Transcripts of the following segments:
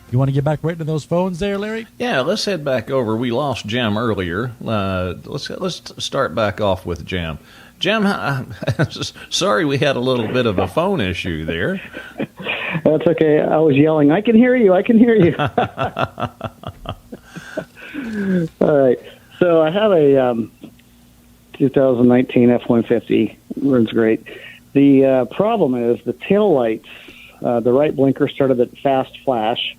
You want to get back right into those phones there, Larry? Yeah, let's head back over. We lost Jim earlier. Let's start back off with Jim. Jim, sorry we had a little bit of a phone issue there. That's okay. I was yelling, I can hear you, I can hear you. All right. So I have a 2019 F-150. Runs great. The problem is the taillights, the right blinker started at fast flash.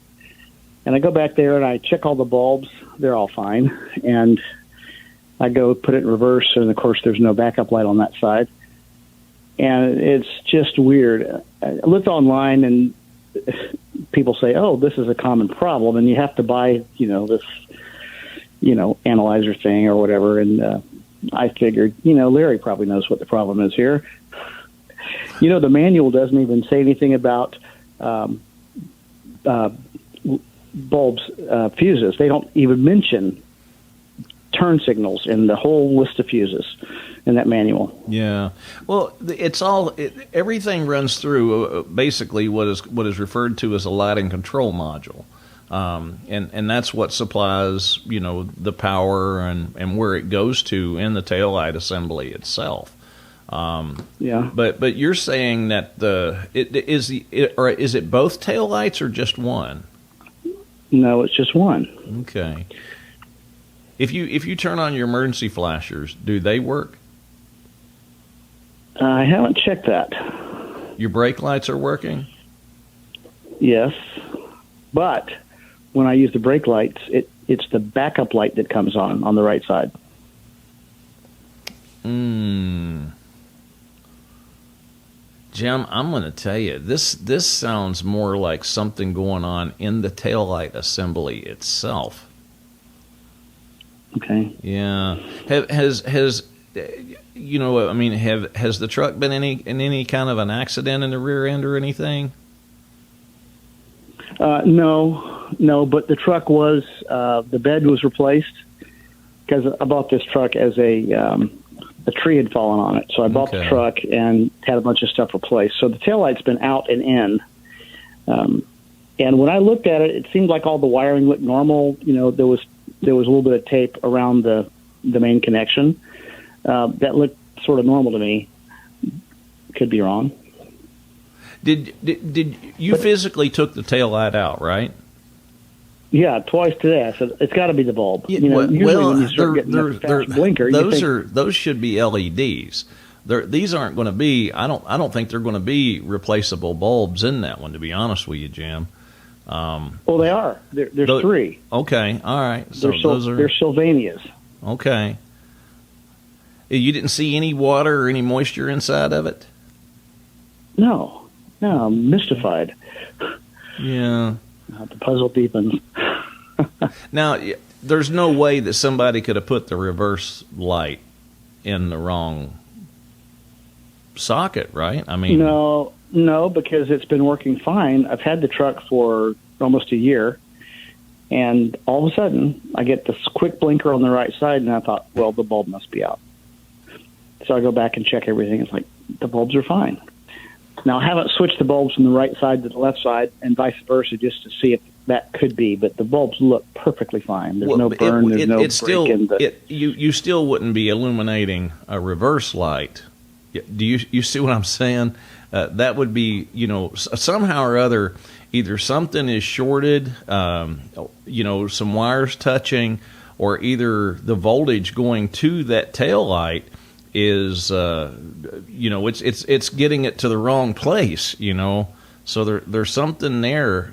And I go back there and I check all the bulbs. They're all fine. And I go put it in reverse, and, of course, there's no backup light on that side. And it's just weird. I looked online, and people say, oh, this is a common problem, and you have to buy, this, analyzer thing or whatever. And I figured, Larry probably knows what the problem is here. The manual doesn't even say anything about bulbs, fuses. They don't even mention turn signals in the whole list of fuses in that manual. Yeah. Well, everything runs through basically what is referred to as a lighting control module. And that's what supplies, the power and where it goes to in the taillight assembly itself. Yeah. But you're saying that is it both taillights or just one? No, it's just one. Okay. If you turn on your emergency flashers, do they work? I haven't checked that. Your brake lights are working? Yes, but when I use the brake lights, it's the backup light that comes on the right side. Jim, I'm going to tell you, this sounds more like something going on in the taillight assembly itself. Okay. Yeah. Has the truck been in any kind of an accident in the rear end or anything? No, but the truck was, the bed was replaced because I bought this truck as a tree had fallen on it. So I bought the truck and had a bunch of stuff replaced. So the taillight's been out and in. And when I looked at it, it seemed like all the wiring looked normal. There was a little bit of tape around the main connection. That looked sort of normal to me. Could be wrong. Did you physically took the taillight out, right? Yeah, twice today. I said it's got to be the bulb. Usually when you start getting a fast blinker, those should be LEDs. These aren't going to be. I don't think they're going to be replaceable bulbs in that one. To be honest with you, Jim. Well, they are. There's three. Okay, all right. So they're Sylvanias. Okay. You didn't see any water or any moisture inside of it? No, I'm mystified. Yeah. The puzzle deepens. Now, there's no way that somebody could have put the reverse light in the wrong socket, right? I mean, no, because it's been working fine. I've had the truck for almost a year, and all of a sudden, I get this quick blinker on the right side, and I thought, well, the bulb must be out. So I go back and check everything. It's like, the bulbs are fine. Now, I haven't switched the bulbs from the right side to the left side and vice versa just to see if that could be, but the bulbs look perfectly fine. There's no burn, there's no break in the... You still wouldn't be illuminating a reverse light. Do you see what I'm saying? That would be, somehow or other, either something is shorted, some wires touching, or either the voltage going to that tail light is it's getting it to the wrong place, so there's something there.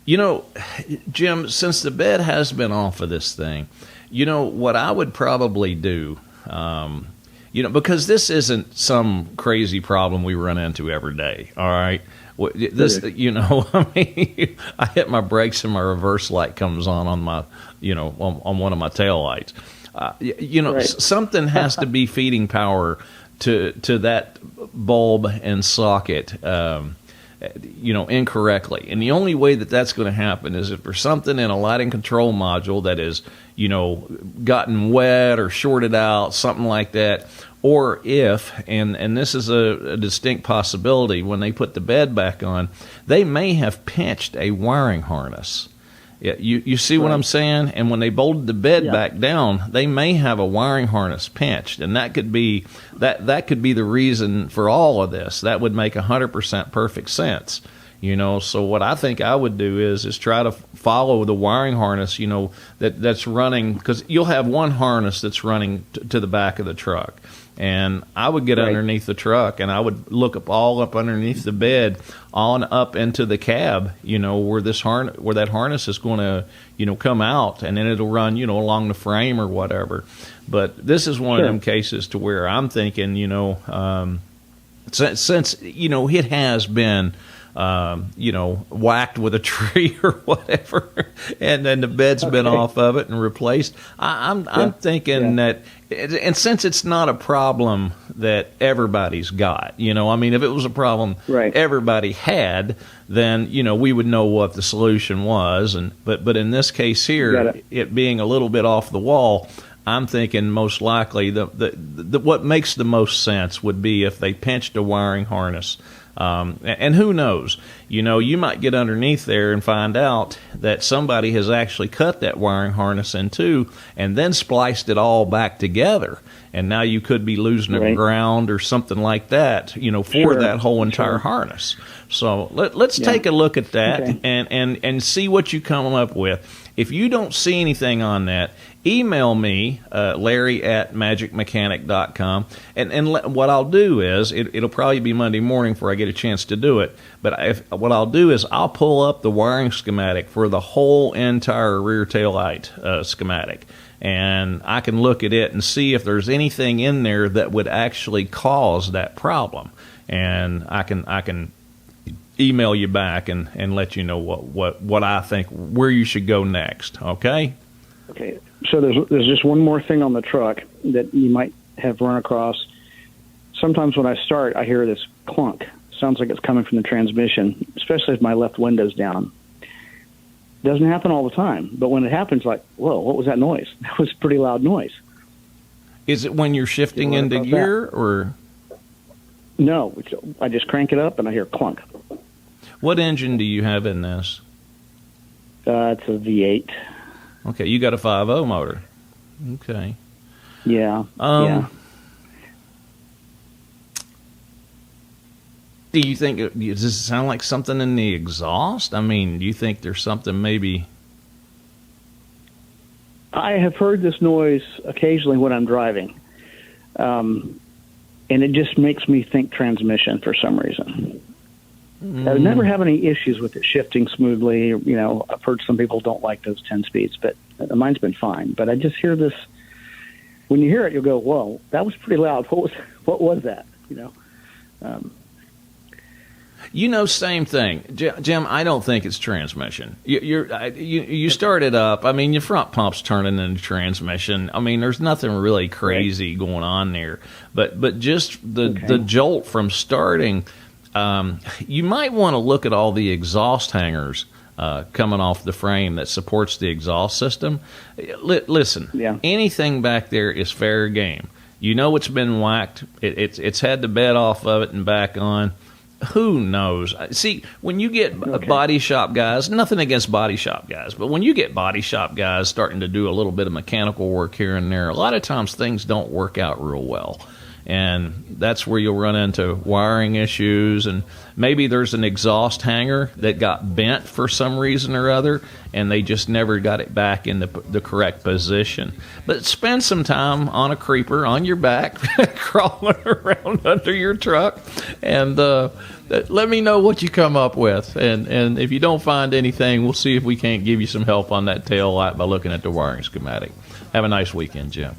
Jim, since the bed has been off of this thing, what I would probably do, because this isn't some crazy problem we run into every day. All right. This, I hit my brakes and my reverse light comes on my, on one of my tail lights. Right. Something has to be feeding power to that bulb and socket. incorrectly. And the only way that that's going to happen is if there's something in a lighting control module that is, gotten wet or shorted out, something like that. Or if, and this is a distinct possibility, when they put the bed back on, they may have pinched a wiring harness. Yeah, you see what I'm saying? And when they bolted the bed back down, they may have a wiring harness pinched, and that could be that could be the reason for all of this. That would make 100% perfect sense. So what I think I would do is try to follow the wiring harness, that's running, because you'll have one harness that's running to the back of the truck. And I would get underneath the truck, and I would look up underneath the bed, on up into the cab, where that harness is going to, come out, and then it'll run, along the frame or whatever. But this is one of them cases to where I'm thinking, since it has been, whacked with a tree or whatever, and then the bed's been off of it and replaced. I'm thinking that, and since it's not a problem that everybody's got, if it was a problem everybody had, then we would know what the solution was. But in this case here, it being a little bit off the wall, I'm thinking most likely the what makes the most sense would be if they pinched a wiring harness. And who knows? You might get underneath there and find out that somebody has actually cut that wiring harness in two and then spliced it all back together. And now you could be losing a ground or something like that, for that whole entire harness. So let's take a look at that and see what you come up with. If you don't see anything on that, email me, Larry@magicmechanic.com, and what I'll do is, it'll probably be Monday morning before I get a chance to do it, but what I'll do is I'll pull up the wiring schematic for the whole entire rear taillight schematic, and I can look at it and see if there's anything in there that would actually cause that problem, and I can email you back and let you know what I think, where you should go next. Okay. So there's just one more thing on the truck that you might have run across. Sometimes when I start, I hear this clunk. Sounds like it's coming from the transmission, especially if my left window's down. Doesn't happen all the time, but when it happens, like, whoa, what was that noise? That was a pretty loud noise. Is it when you're shifting into gear, or? No, I just crank it up and I hear clunk. What engine do you have in this? It's a V8. Okay, you got a 5.0 motor. Okay. Yeah. Do you think, does this sound like something in the exhaust? Do you think there's something maybe? I have heard this noise occasionally when I'm driving. And it just makes me think transmission for some reason. I would never have any issues with it shifting smoothly. I've heard some people don't like those 10 speeds, but mine's been fine. But I just hear this. When you hear it, you'll go, "Whoa, that was pretty loud. What was that?" Same thing, Jim. I don't think it's transmission. You start it up. Your front pump's turning into transmission. There's nothing really crazy going on there. But just the jolt from starting. You might want to look at all the exhaust hangers coming off the frame that supports the exhaust system. Listen, anything back there is fair game. It's been whacked. It's had the bed off of it and back on. Who knows? See, when you get body shop guys, nothing against body shop guys, but when you get body shop guys starting to do a little bit of mechanical work here and there, a lot of times things don't work out real well. And that's where you'll run into wiring issues, and maybe there's an exhaust hanger that got bent for some reason or other, and they just never got it back in the correct position. But spend some time on a creeper on your back, crawling around under your truck, and let me know what you come up with. And if you don't find anything, we'll see if we can't give you some help on that tail light by looking at the wiring schematic. Have a nice weekend, Jim.